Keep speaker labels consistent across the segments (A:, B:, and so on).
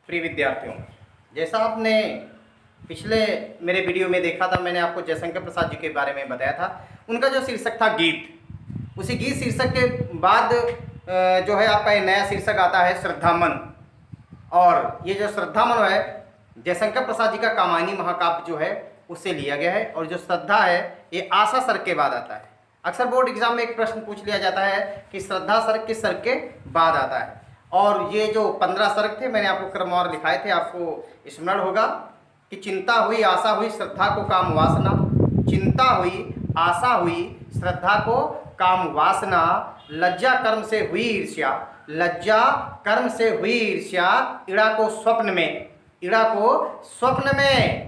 A: प्रिय विद्यार्थियों, जैसा आपने पिछले मेरे वीडियो में देखा था, मैंने आपको जयशंकर प्रसाद जी के बारे में बताया था। उनका जो शीर्षक था गीत, उसी गीत शीर्षक के बाद जो है आपका ये नया शीर्षक आता है श्रद्धामन। और ये जो श्रद्धामन है जयशंकर प्रसाद जी का कामायनी महाकाव्य जो है उससे लिया गया है। और जो श्रद्धा है ये आशा सर्ग के बाद आता है। अक्सर बोर्ड एग्जाम में एक प्रश्न पूछ लिया जाता है कि श्रद्धा सर्ग किस सर्ग के बाद आता है। और ये जो 15 सर्ग थे मैंने आपको क्रमवार लिखाए थे, आपको स्मरण होगा कि चिंता हुई आशा हुई श्रद्धा को काम वासना, चिंता हुई आशा हुई श्रद्धा को काम वासना, लज्जा कर्म से हुई ईर्ष्या, लज्जा कर्म से हुई ईर्ष्या, इड़ा को स्वप्न में, इड़ा को स्वप्न में,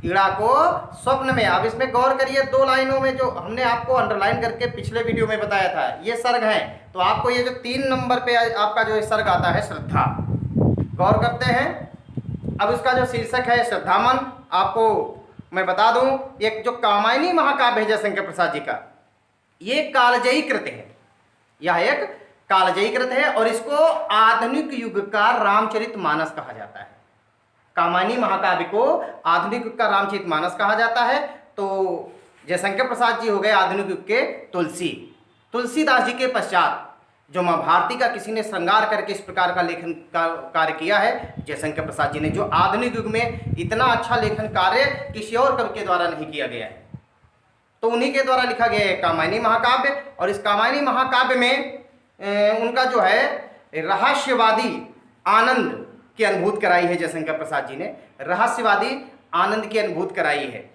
A: इड़ा को स्वप्न में। अब इसमें गौर करिए, 2 लाइनों में जो हमने आपको अंडरलाइन करके पिछले वीडियो में बताया था ये सर्ग हैं। तो आपको ये जो 3 नंबर पे आपका जो सर्ग आता है श्रद्धा, गौर करते हैं। अब इसका जो शीर्षक है श्रद्धामन, आपको मैं बता दूं ये जो कामायनी महाकाव्य है जयशंकर प्रसाद जी का, ये कालजयी कृत है। यह एक कालजयी कृत है और इसको आधुनिक युग का रामचरितमानस कहा जाता है। कामायनी महाकाव्य को आधुनिक युग का रामचरितमानस कहा जाता है। तो जयशंकर प्रसाद जी हो गए आधुनिक युग के तुलसीदास जी के पश्चात जो माँ भारती का किसी ने श्रृंगार करके इस प्रकार का लेखन का कार्य किया है जयशंकर प्रसाद जी ने, जो आधुनिक युग में इतना अच्छा लेखन कार्य किसी और कवि के द्वारा नहीं किया गया है। तो उन्हीं के द्वारा लिखा गया है कामायनी महाकाव्य। और इस कामायनी महाकाव्य में उनका जो है रहस्यवादी आनंद की अनुभूति कराई है। जयशंकर प्रसाद जी ने रहस्यवादी आनंद की अनुभूति कराई है।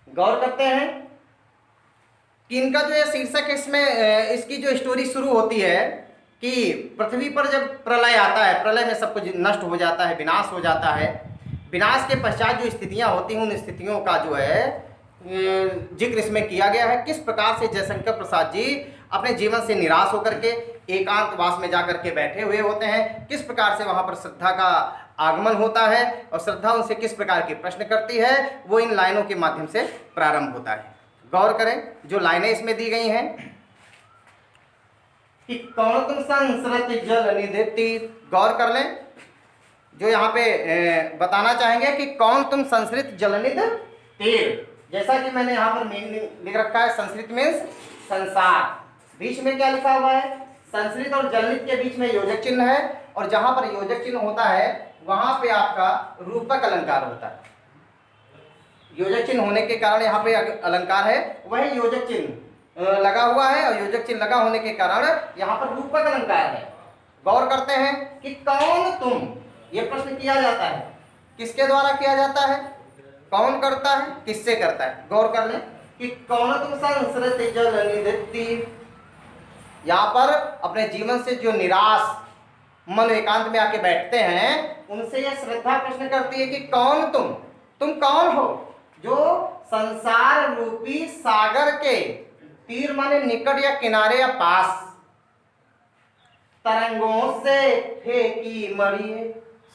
A: गौर करते हैं कि इनका जो है शीर्षक, इसमें इसकी जो स्टोरी शुरू होती है कि पृथ्वी पर जब प्रलय आता है, प्रलय में सब कुछ नष्ट हो जाता है, विनाश हो जाता है। विनाश के पश्चात जो स्थितियां होती हैं उन स्थितियों का जो है जिक्र इसमें किया गया है। किस प्रकार से जयशंकर प्रसाद जी अपने जीवन से निराश होकर के एकांतवास में जाकर के बैठे हुए होते हैं, किस प्रकार से वहां पर श्रद्धा का आगमन होता है और श्रद्धा उनसे किस प्रकार के प्रश्न करती है, वो इन लाइनों के माध्यम से प्रारंभ होता है। गौर करें जो लाइनें इसमें दी गई हैं कि कौन तुम संसृत जल निधि तीर, गौर कर लें जो यहाँ पे बताना चाहेंगे कि कौन तुम संस्कृत जलनिधि तीर। जैसा कि मैंने यहाँ पर लिख रखा है संस्कृत मीन्स संसार, बीच में क्या लिखा हुआ है संस्कृत और जलनिधि के बीच में योजक चिन्ह है। और जहां पर योजक चिन्ह होता है वहां पे आपका रूपक अलंकार होता है। योजक चिन्ह होने के कारण यहाँ पे अलंकार है, वही योजक चिन्ह लगा हुआ है और योजक चिन्ह लगा होने के कारण यहाँ पर रूपक अलंकार है। गौर करते हैं कि कौन तुम, ये प्रश्न किया जाता है, किसके द्वारा किया जाता है, कौन करता है, किससे करता है। गौर कर लें कि कौन तुम संसृत जल निधि तीर, यहाँ पर अपने जीवन से जो निराश मन एकांत में आके बैठते हैं उनसे यह श्रद्धा प्रश्न करती है कि कौन तुम कौन हो जो संसार रूपी सागर के तीर माने निकट या किनारे या पास तरंगों से फेंकी मरी है।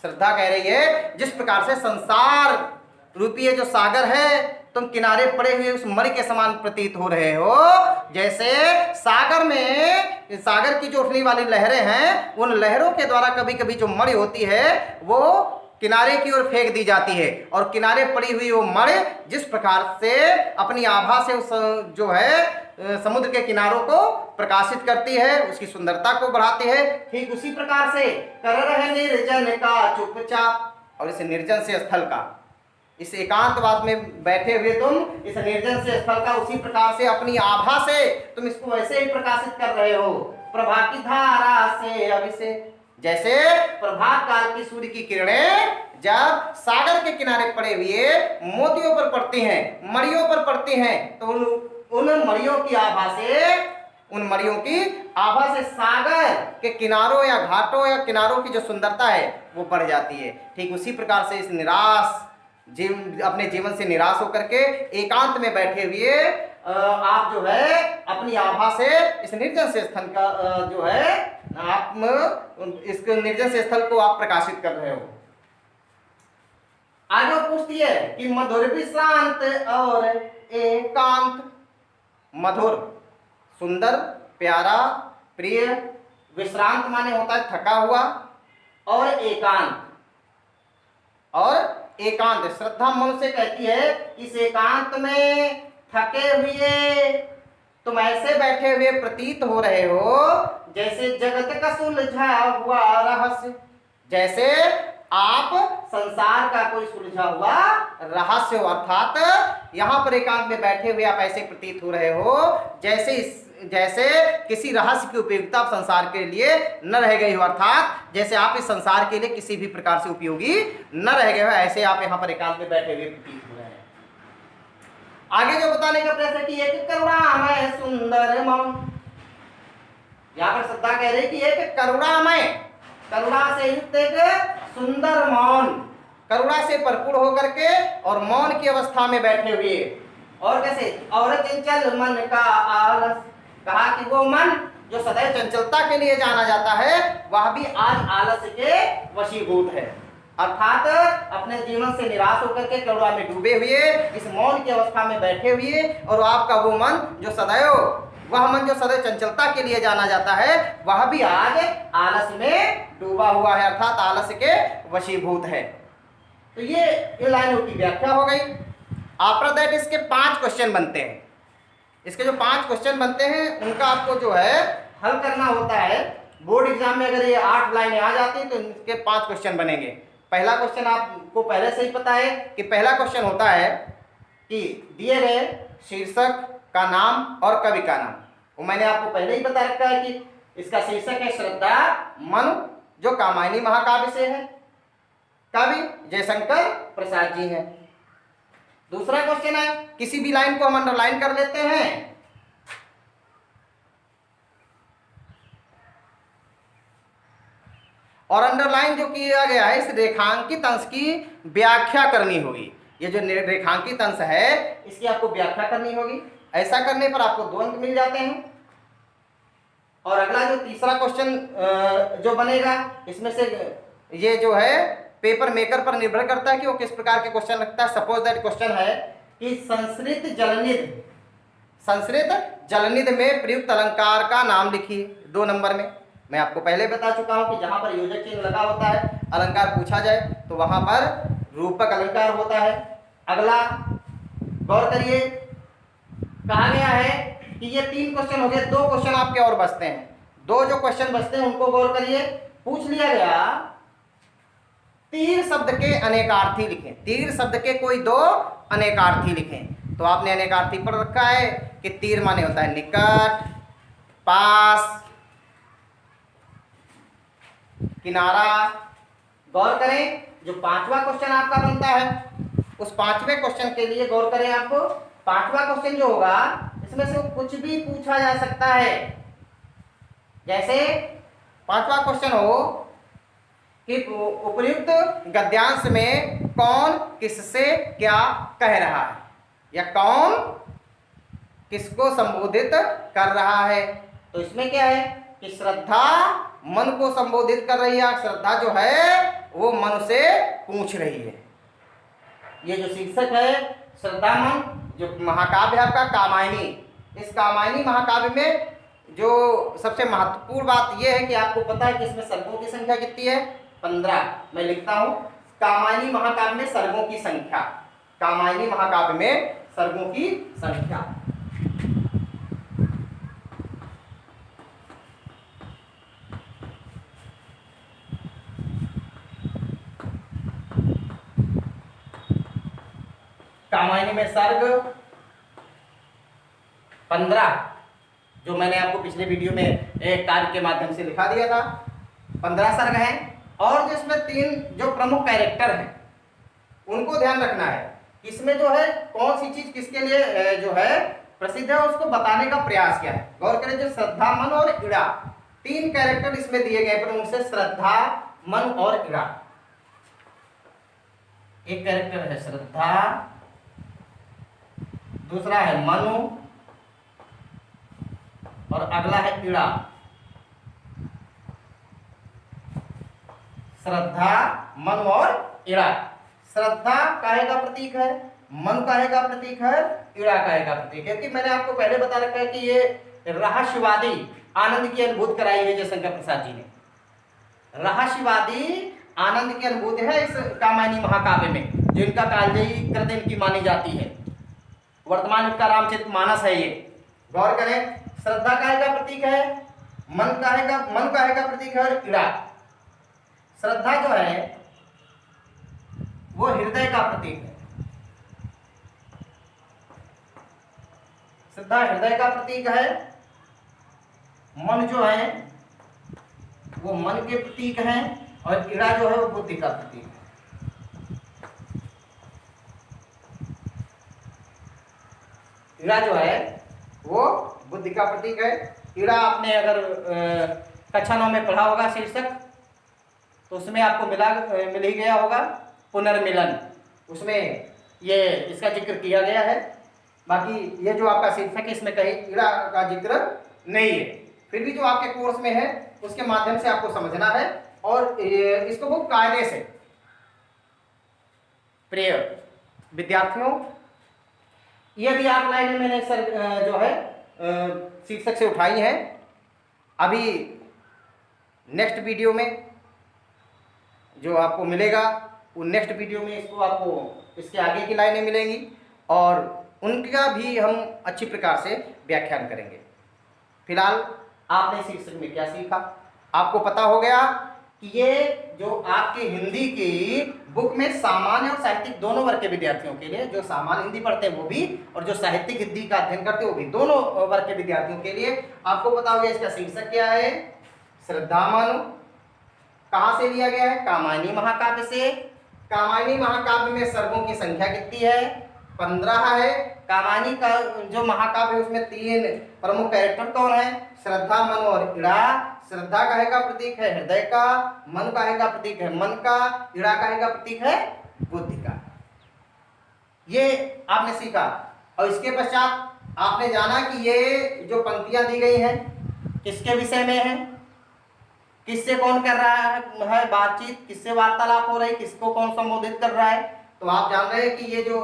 A: श्रद्धा कह रही है जिस प्रकार से संसार रूपी जो सागर है तुम किनारे पड़े हुए उस मणि के समान प्रतीत हो रहे हो। जैसे सागर में सागर की जो उठने वाली लहरें हैं उन लहरों के द्वारा कभी कभी जो मणि होती है वो किनारे की ओर फेंक दी जाती है और किनारे पड़ी हुई वो मणि जिस प्रकार से अपनी आभा से उस जो है समुद्र के किनारों को प्रकाशित करती है, उसकी सुंदरता को बढ़ाती है, ठीक उसी प्रकार से कर रहे निर्जन का चुपचाप। और इस निर्जन से स्थल का, इस एकांतवास में बैठे हुए तुम इस निर्जन से स्थल का उसी प्रकार से अपनी आभा से तुम इसको वैसे ही प्रकाशित कर रहे हो प्रभा की धारा से अभिषेक। जैसे प्रभात काल की सूर्य की किरणें जब सागर के किनारे पड़े हुए मोतियों पर पड़ती हैं, मड़ियों पर पड़ती हैं, तो उन मड़ियों की आभा से, उन मड़ियों की आभा से सागर के किनारों या घाटों या किनारों की जो सुंदरता है वो बढ़ जाती है। ठीक उसी प्रकार से इस निराश अपने जीवन से निराश होकर के एकांत में बैठे हुए आप जो है अपनी आभा से इस निर्जन से स्थल का जो है आप इस निर्जन से स्थल को आप प्रकाशित कर रहे हो। आगे पूछती है कि मधुर विश्रांत और एकांत, मधुर सुंदर प्यारा प्रिय, विश्रांत माने होता है थका हुआ, और एकांत और एकांत। श्रद्धा मन से कहती है इस एकांत में थके हुए तुम ऐसे बैठे हुए प्रतीत हो रहे हो जैसे जगत का सुलझा हुआ रहस्य, जैसे आप संसार का कोई सुलझा हुआ रहस्य हो। अर्थात यहाँ पर एकांत में बैठे हुए आप ऐसे प्रतीत हो रहे हो जैसे किसी रहस्य की उपयोगिता आप संसार के लिए न रह गई हो, अर्थात जैसे आप इस संसार के लिए किसी भी प्रकार से उपयोगी न रह गए हो, ऐसे आप यहाँ पर एकांत में बैठे हुए प्रतीत हो रहे हैं। आगे जो बताने का प्रयास किया कि करुणामय सुंदर मौन, यहाँ पर श्रद्धा कह रही कि एक करुणामय, करुणा से युक्त एक सुंदर मौन, करुणा से भरपूर होकर के और मौन की अवस्था में बैठे हुए, और कैसे, और चंचल मन का आलस, कहा कि वो मन जो सदैव चंचलता के लिए जाना जाता है वह भी आज आलस के वशीभूत है, अर्थात अपने जीवन से निराश होकर के करुणा में डूबे हुए इस मौन की अवस्था में बैठे हुए, और आपका वो मन जो सदैव, वह मन जो सदैव चंचलता के लिए जाना जाता है वह भी आज आलस में डूबा हुआ है, अर्थात आलस के वशीभूत है। तो ये लाइनों की व्याख्या हो गई। आफ्टर दैट इसके 5 क्वेश्चन बनते हैं। इसके जो 5 क्वेश्चन बनते हैं उनका आपको जो है हल करना होता है। बोर्ड एग्जाम में अगर ये 8 लाइनें आ जाती हैं तो इसके 5 क्वेश्चन बनेंगे। पहला क्वेश्चन आपको पहले से ही पता है कि पहला क्वेश्चन होता है कि दिए गए शीर्षक का नाम और कवि का नाम, वो मैंने आपको पहले ही बता रखा है कि इसका शीर्षक है श्रद्धा मन, जो कामायनी महाकाव्य से है, कवि जयशंकर प्रसाद जी हैं। दूसरा क्वेश्चन है, किसी भी लाइन को हम अंडरलाइन कर लेते हैं, और अंडरलाइन जो किया गया है इस रेखांकित अंश की व्याख्या करनी होगी। ये जो रेखांकित अंश है इसकी आपको व्याख्या करनी होगी। ऐसा करने पर आपको 2 अंक मिल जाते हैं। और अगला जो तीसरा क्वेश्चन जो बनेगा इसमें से ये जो है पेपर मेकर पर निर्भर करता है कि वो किस प्रकार के क्वेश्चन रखता है। सपोज दैट क्वेश्चन है कि संस्कृत जलनिधि में प्रयुक्त अलंकार का नाम लिखिए। 2 नंबर में मैं आपको पहले बता चुका हूं कि जहां पर योजक चिन्ह लगा होता है, अलंकार पूछा जाए तो वहां पर रूपक अलंकार होता है। अगला गौर करिए, कहा गया है कि ये 3 क्वेश्चन हो गए, 2 क्वेश्चन आपके और बचते हैं। 2 जो क्वेश्चन बचते हैं उनको गौर करिए। पूछ लिया गया तीर शब्द के अनेकार्थी लिखें, तीर शब्द के कोई 2 अनेकार्थी लिखें। तो आपने अनेकार्थी पढ़ रखा है कि तीर माने होता है निकट, पास, किनारा। गौर करें जो 5वां क्वेश्चन आपका बनता है उस 5वें क्वेश्चन के लिए गौर करें। आपको 5वां क्वेश्चन जो होगा इसमें से कुछ भी पूछा जा सकता है। जैसे 5वां क्वेश्चन हो कि उपयुक्त गद्यांश में कौन किससे क्या कह रहा है, या कौन किसको संबोधित कर रहा है। तो इसमें क्या है कि श्रद्धा मन को संबोधित कर रही है, श्रद्धा जो है वो मन से पूछ रही है। ये जो शीर्षक है श्रद्धा मन, जो महाकाव्य है आपका कामायनी, इस कामायनी महाकाव्य में जो सबसे महत्वपूर्ण बात यह है कि आपको पता है कि इसमें सर्गों की संख्या कितनी है, 15। मैं लिखता हूं कामायनी महाकाव्य में सर्गों की संख्या, कामायनी महाकाव्य में सर्गों की संख्या। कामायनी में सर्ग 15, जो मैंने आपको पिछले वीडियो में एक कार्य के माध्यम से लिखा दिया था, 15 सर्ग हैं। और जो इसमें 3 जो प्रमुख कैरेक्टर हैं उनको ध्यान रखना है। इसमें जो है कौन सी चीज किसके लिए जो है प्रसिद्ध है उसको बताने का प्रयास किया है। गौर करें जो श्रद्धा मन और इड़ा, 3 कैरेक्टर इसमें दिए गए प्रमुख से, श्रद्धा मन और इड़ा। एक कैरेक्टर है श्रद्धा, दूसरा है मनु और अगला है इड़ा। श्रद्धा मन और इड़ा। श्रद्धा काहे का प्रतीक है, मन काहे का प्रतीक है, इड़ा काहे का प्रतीक है। क्योंकि मैंने आपको पहले बता रखा है कि ये रहस्यवादी आनंद की अनुभूति कराई है जयशंकर प्रसाद जी ने। रहस्यवादी आनंद की अनुभूति है इस कामायनी महाकाव्य में, जो इनका कालजयी कृत इनकी मानी जाती है। वर्तमान युग का रामचरितमानस है ये। गौर करें, श्रद्धा काहे का प्रतीक है, मन काहे का प्रतीक है, और इड़ा। श्रद्धा जो है वो हृदय का प्रतीक है। श्रद्धा हृदय का प्रतीक है। मन जो है वो मन के प्रतीक है, और इड़ा जो है वो बुद्धि का प्रतीक है। इड़ा जो है वो बुद्धि का प्रतीक है। इड़ा आपने अगर कक्षा 9 में पढ़ा होगा शीर्षक, तो उसमें आपको मिल ही गया होगा पुनर्मिलन, उसमें ये इसका जिक्र किया गया है। बाकी ये जो आपका शीर्षक है इसमें कहीं इड़ा का जिक्र नहीं है, फिर भी जो आपके कोर्स में है उसके माध्यम से आपको समझना है, और इसको वो कायदे से। प्रिय विद्यार्थियों, ये भी आप लाइन मैंने सर जो है शीर्षक से उठाई है। अभी नेक्स्ट वीडियो में जो आपको मिलेगा, वो नेक्स्ट वीडियो में इसको आपको इसके आगे की लाइनें मिलेंगी, और उनका भी हम अच्छी प्रकार से व्याख्यान करेंगे। फिलहाल आपने शीर्षक में क्या सीखा, आपको पता हो गया कि ये जो आपके हिंदी की बुक में सामान्य और साहित्यिक दोनों वर्ग के विद्यार्थियों के लिए, जो सामान्य हिंदी पढ़ते हैं वो भी, और जो साहित्यिक हिंदी का अध्ययन करते हैं वो भी, दोनों वर्ग के विद्यार्थियों के लिए आपको पता हो गया इसका शीर्षक क्या है, श्रद्धामनु। कहाँ से लिया गया है, कामायनी महाकाव्य से। कामायनी महाकाव्य में सर्गों की संख्या कितनी है, 15 है। कामायनी का जो महाकाव्य है उसमें 3 प्रमुख कैरेक्टर कौन है, श्रद्धा, मन और इड़ा। श्रद्धा काहे का प्रतीक है, हृदय का। मन काहे का प्रतीक है, मन का। इड़ा काहे का प्रतीक है, बुद्धि का। ये आपने सीखा, और इसके पश्चात आपने जाना कि ये जो पंक्तियां दी गई हैं किसके विषय में है, किससे कौन कर रहा है बातचीत, किससे वार्तालाप हो रही, किसको कौन संबोधित कर रहा है। तो आप जान रहे हैं कि ये जो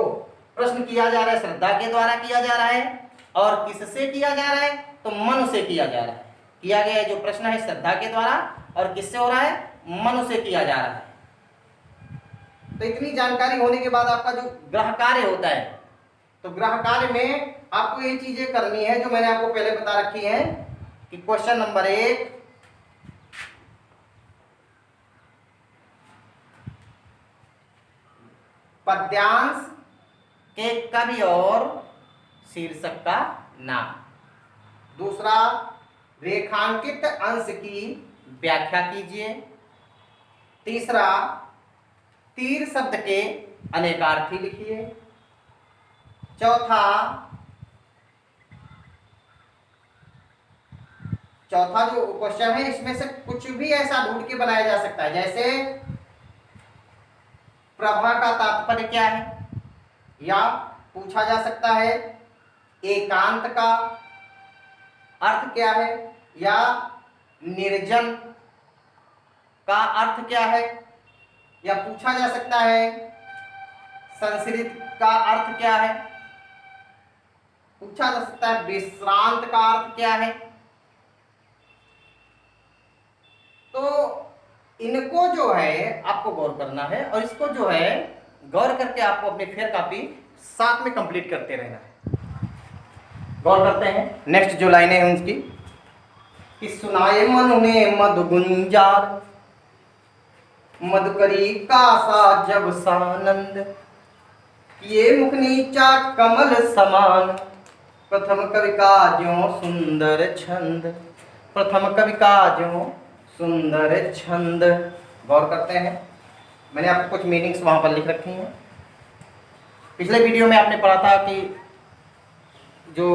A: प्रश्न किया जा रहा है श्रद्धा के द्वारा किया जा रहा है, और किससे किया जा रहा है, तो मन से किया जा रहा है। किया गया जो प्रश्न है श्रद्धा के द्वारा, और किससे हो रहा है, मन से किया जा रहा है। तो इतनी जानकारी होने के बाद आपका जो ग्रह कार्य होता है, तो ग्रह कार्य में आपको ये चीजें करनी है जो मैंने आपको पहले बता रखी है, कि क्वेश्चन नंबर 1, पद्यांश के कवि और शीर्षक का नाम। दूसरा, रेखांकित अंश की व्याख्या कीजिए। तीसरा, तीर शब्द के अनेकार्थी लिखिए। चौथा जो क्वेश्चन है इसमें से कुछ भी ऐसा ढूंढ के बनाया जा सकता है, जैसे प्रभा का तात्पर्य क्या है, या पूछा जा सकता है एकांत का अर्थ क्या है, या निर्जन का अर्थ क्या है, या पूछा जा सकता है संश्रित का अर्थ क्या है, पूछा जा सकता है विश्रांत का अर्थ क्या है। तो इनको जो है आपको गौर करना है, और इसको जो है गौर करके आपको अपनी फेयर कॉपी साथ में कंप्लीट करते रहना है। गौर करते हैं नेक्स्ट जो लाइनें हैं उसकी, कि सुनाए मनु ने मधु गुंजार, मधुकरी का सा जब सानंद, ये मुख नीचा कमल समान, प्रथम कवि का ज्यों सुंदर छंद, प्रथम कवि का ज्यों सुंदर छंद। गौर करते हैं, मैंने आपको कुछ मीनिंग्स वहां पर लिख रखी हैं। पिछले वीडियो में आपने पढ़ा था कि जो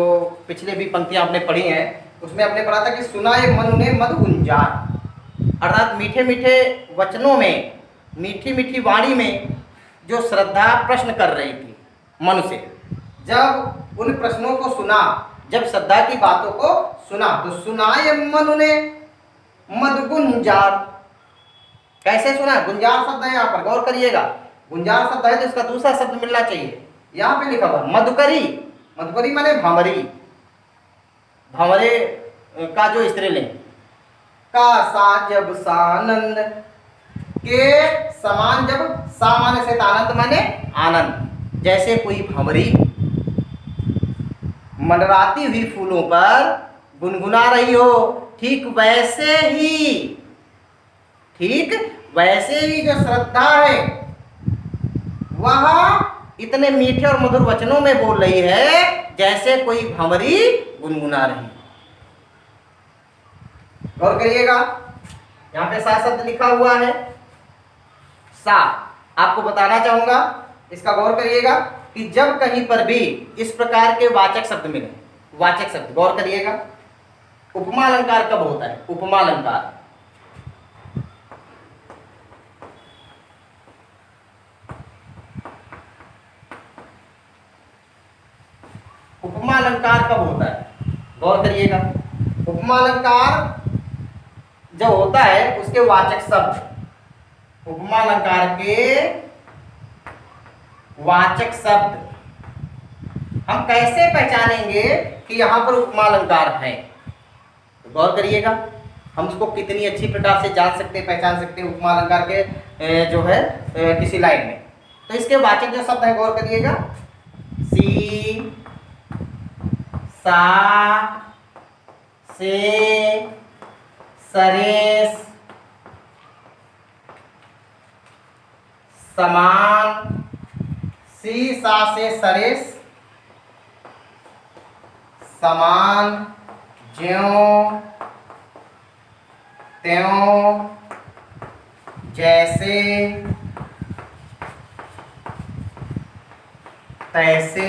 A: पिछले भी पंक्तियां आपने पढ़ी हैं उसमें आपने पढ़ा था कि सुनाए मनु ने मधु गुंजार, अर्थात मीठे मीठे वचनों में, मीठी मीठी वाणी में जो श्रद्धा प्रश्न कर रही थी मनु से, जब उन प्रश्नों को सुना, जब श्रद्धा की बातों को सुना, तो सुनाए मनु ने मधु गुंजार। कैसे सुना, गुंजार शब्द है यहाँ पर, गौर करिएगा, गुंजार शब्द है तो इसका दूसरा शब्द मिलना चाहिए। यहाँ पे लिखा हुआ मधुकरी, मधुकरी माने भंवरी, भंवरे का जो स्त्रीलिंग, का सा जब सानंद, के समान, जब सा माने से आनंद माने आनंद, जैसे कोई भंवरी मंडराती हुई फूलों पर गुनगुना रही हो, ठीक वैसे ही जो श्रद्धा है वह इतने मीठे और मधुर वचनों में बोल रही है जैसे कोई भंवरी गुनगुना रही। गौर करिएगा, यहां पे सा शब्द लिखा हुआ है। सा आपको बताना चाहूंगा, इसका गौर करिएगा कि जब कहीं पर भी इस प्रकार के वाचक शब्द मिले, वाचक शब्द गौर करिएगा, उपमा अलंकार कब होता है? उपमा अलंकार उपमा अलंकार कब होता है? गौर करिएगा, उपमा अलंकार जब होता है उसके वाचक शब्द, उपमा अलंकार के वाचक शब्द हम कैसे पहचानेंगे कि यहां पर उपमा अलंकार है? तो गौर करिएगा, हम उसको कितनी अच्छी प्रकार से जान सकते हैं, पहचान सकते हैं उपमा अलंकार के जो है किसी लाइन में। तो इसके वाचक जो शब्द है गौर करिएगा, सी, सा, से, सरेस, समान, सी सा से सरेस, समान, ज्यों त्यों, जैसे तैसे,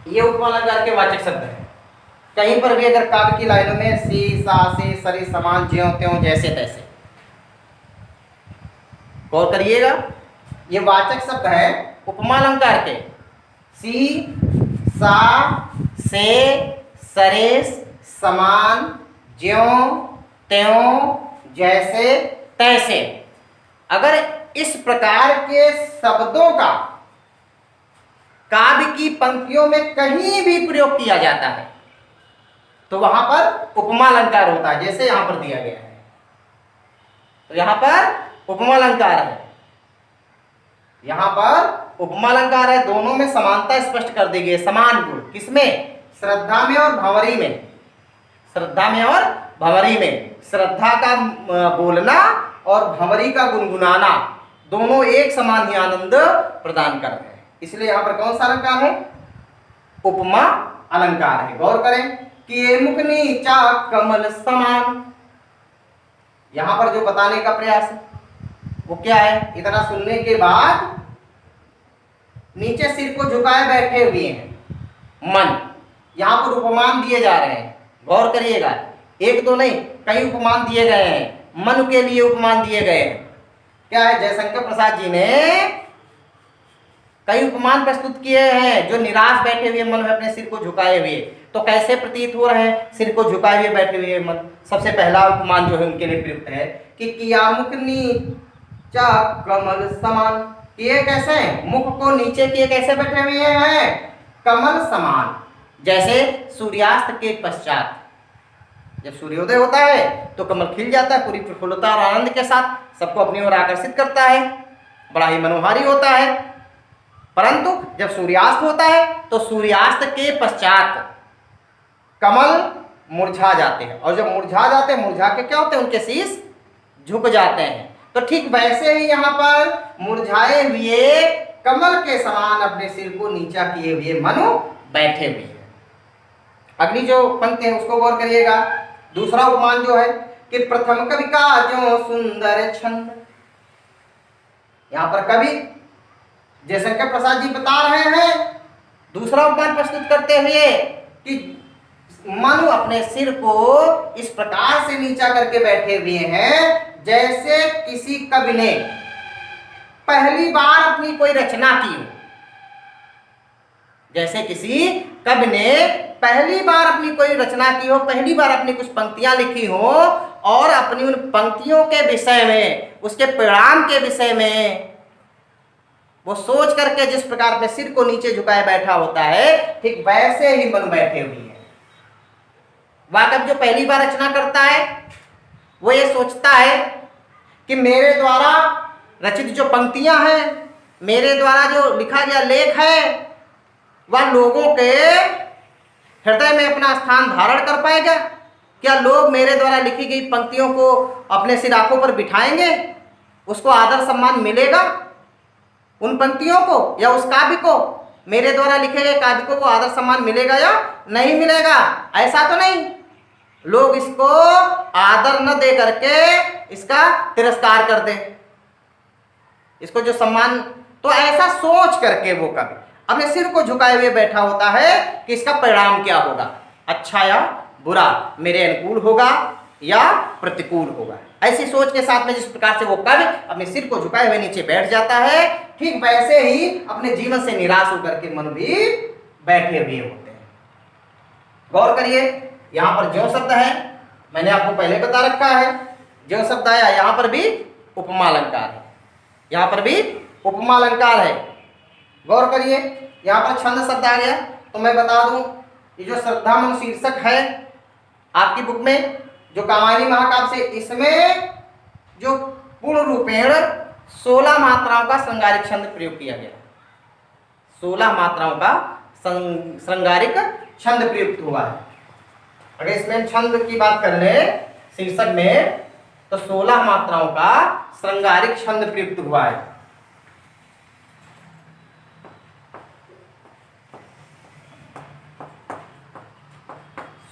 A: ये उपमा अलंकार के वाचक शब्द है। कहीं पर भी अगर काव्य की लाइनों में सी, सा, से, सरी, समान, ज्यों त्यों, जैसे तैसे, गौर करिएगा, ये वाचक शब्द है उपमा अलंकार के। सी, सा, से, सरेस, समान, ज्यों त्यों, जैसे तैसे। अगर इस प्रकार के शब्दों का काव्य की पंक्तियों में कहीं भी प्रयोग किया जाता है तो वहां पर उपमा अलंकार होता है, जैसे यहां पर दिया गया है। तो यहां पर उपमा अलंकार है, यहां पर उपमा अलंकार है, दोनों में समानता स्पष्ट कर दी गई है। समान गुण किसमें? श्रद्धा में और भंवरी में, श्रद्धा में और भंवरी में। श्रद्धा का बोलना और भंवरी का गुनगुनाना दोनों एक समान ही आनंद प्रदान करते हैं, इसलिए यहां पर कौन सा अलंकार है? उपमा अलंकार है। गौर करें कि ये मुख नीचा कमल समान, यहां पर जो बताने का प्रयास है वो क्या है? इतना सुनने के बाद नीचे सिर को झुकाए बैठे हुए हैं मन, यहां पर उपमान दिए जा रहे हैं। गौर करिएगा, एक दो नहीं, कई उपमान दिए गए हैं, मन के लिए उपमान दिए गए हैं। क्या है? जयशंकर प्रसाद जी ने कई उपमान प्रस्तुत किए हैं जो निराश बैठे हुए मन में अपने सिर को झुकाए हुए, तो कैसे प्रतीत हो रहे हैं सिर को झुकाए हुए बैठे हुए मन? सबसे पहला उपमान जो है उनके लिए प्रयुक्त है कि किया मुख नीचा कमल समान। किए कैसे? मुख को नीचे किए कैसे बैठे हुए हैं? कमल समान, जैसे सूर्यास्त के पश्चात जब सूर्योदय होता है तो कमल खिल जाता है पूरी प्रफुल्लता और आनंद के साथ, सबको अपनी ओर आकर्षित करता है, बड़ा ही मनोहारी होता है। परंतु जब सूर्यास्त होता है तो सूर्यास्त के पश्चात कमल मुरझा जाते हैं, और जब मुरझा जाते हैं, मुरझा के क्या होते हैं? उनके शीश झुक जाते हैं। तो ठीक वैसे ही यहाँ पर मुरझाए हुए कमल के समान अपने सिर को नीचा किए हुए मनु बैठे हुए हैं। अगली जो पंक्ति है उसको गौर करिएगा। दूसरा उपमान जो है कि प्रथम कवि का जो सुंदर छंद, यहां पर कवि जयशंकर प्रसाद जी बता रहे हैं, दूसरा उपमान प्रस्तुत करते हुए कि मनु अपने सिर को इस प्रकार से नीचा करके बैठे हुए हैं जैसे किसी कवि ने पहली बार अपनी कोई रचना की हो, जैसे किसी कवि ने पहली बार अपनी कोई रचना की हो, पहली बार अपनी कुछ पंक्तियां लिखी हो और अपनी उन पंक्तियों के विषय में, उसके परिणाम के विषय में वो सोच करके जिस प्रकार अपने सिर को नीचे झुकाए बैठा होता है, ठीक वैसे ही मन बैठे हुए हैं। वाकई जो पहली बार रचना करता है वो ये सोचता है कि मेरे द्वारा रचित जो पंक्तियां हैं, मेरे द्वारा जो लिखा गया लेख है, वह लोगों के हृदय में अपना स्थान धारण कर पाएगा? क्या लोग मेरे द्वारा लिखी गई पंक्तियों को अपने सिर आंखों पर बिठाएंगे? उसको आदर सम्मान मिलेगा उन पंक्तियों को, या उस काव्य को, मेरे द्वारा लिखे गए काव्य को आदर सम्मान मिलेगा या नहीं मिलेगा? ऐसा तो नहीं। लोग इसको आदर न दे करके इसका तिरस्कार कर दे, इसको जो सम्मान, तो ऐसा सोच करके वो कवि अपने सिर को झुकाए हुए बैठा होता है कि इसका परिणाम क्या होगा, अच्छा या बुरा, मेरे अनुकूल होगा या प्रतिकूल होगा। ऐसी सोच के साथ में जिस प्रकार से वो कवि अपने सिर को झुकाए हुए नीचे बैठ जाता है, ठीक वैसे ही अपने जीवन से निराश होकर के मन भी बैठे हुए होते हैं। गौर करिए, यहाँ पर ज्यों शब्द है, मैंने आपको पहले बता रखा है, ज्यों शब्द आया, यहाँ पर भी उपमा अलंकार है, यहाँ पर भी उपमा अलंकार है। गौर करिए, यहाँ पर छंद शब्द आ गया, तो मैं बता दूं, ये जो श्रद्धामन शीर्षक है आपकी बुक में, जो कामायनी महाकाव्य से, इसमें जो पूर्ण रूपेण 16 मात्राओं का श्रृंगारिक छंद प्रयोग किया गया, 16 मात्राओं का श्रृंगारिक छंद प्रयुक्त हुआ है। अगर इसमें छंद की बात कर ले शीर्षक में, तो 16 मात्राओं का श्रृंगारिक छंद प्रयुक्त हुआ है।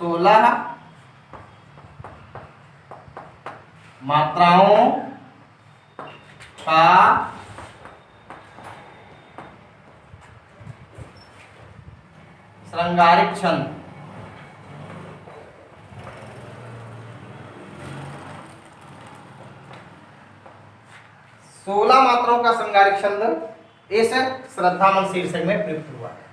A: सोलह मात्राओं का श्रृंगारिक छंद, सोलह मात्राओं का श्रृंगारिक छंद इस श्रद्धामन शीर्षक में प्रयुक्त हुआ है।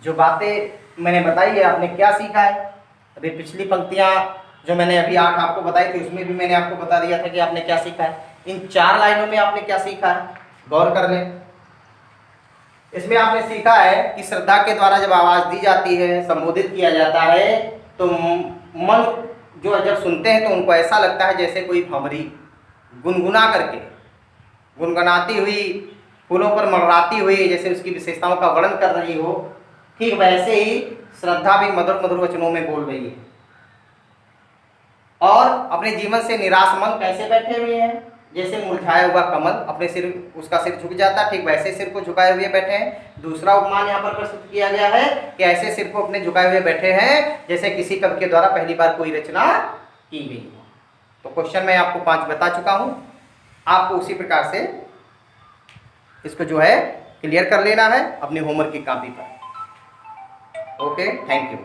A: जो बातें मैंने बताई है, आपने क्या सीखा है? अभी पिछली पंक्तियां जो मैंने अभी आपको बताई थी, उसमें भी मैंने आपको बता दिया था कि आपने क्या सीखा है। इन 4 लाइनों में आपने क्या सीखा है, गौर कर लें। इसमें आपने सीखा है कि श्रद्धा के द्वारा जब आवाज दी जाती है, संबोधित किया जाता है, तो मन जो जब सुनते हैं तो उनको ऐसा लगता है जैसे कोई भंवरी गुनगुना करके, गुनगुनाती हुई, फूलों पर मंडराती हुई, जैसे उसकी विशेषताओं का वर्णन कर रही हो, ठीक वैसे ही श्रद्धा भी मधुर मधुर वचनों में बोल रही है। और अपने जीवन से निराश मन कैसे बैठे हुए हैं, जैसे मुरझाया हुआ कमल, अपने सिर, उसका सिर झुक जाता है, ठीक वैसे सिर को झुकाए हुए बैठे हैं। दूसरा उपमान यहाँ पर प्रस्तुत किया गया है कि ऐसे सिर को अपने झुकाए हुए बैठे हैं जैसे किसी कवि के द्वारा पहली बार कोई रचना की गई हो। तो क्वेश्चन मैं आपको 5 बता चुका हूँ, आपको उसी प्रकार से इसको जो है क्लियर कर लेना है अपनी होमवर्क की कॉपी पर। Okay, thank you.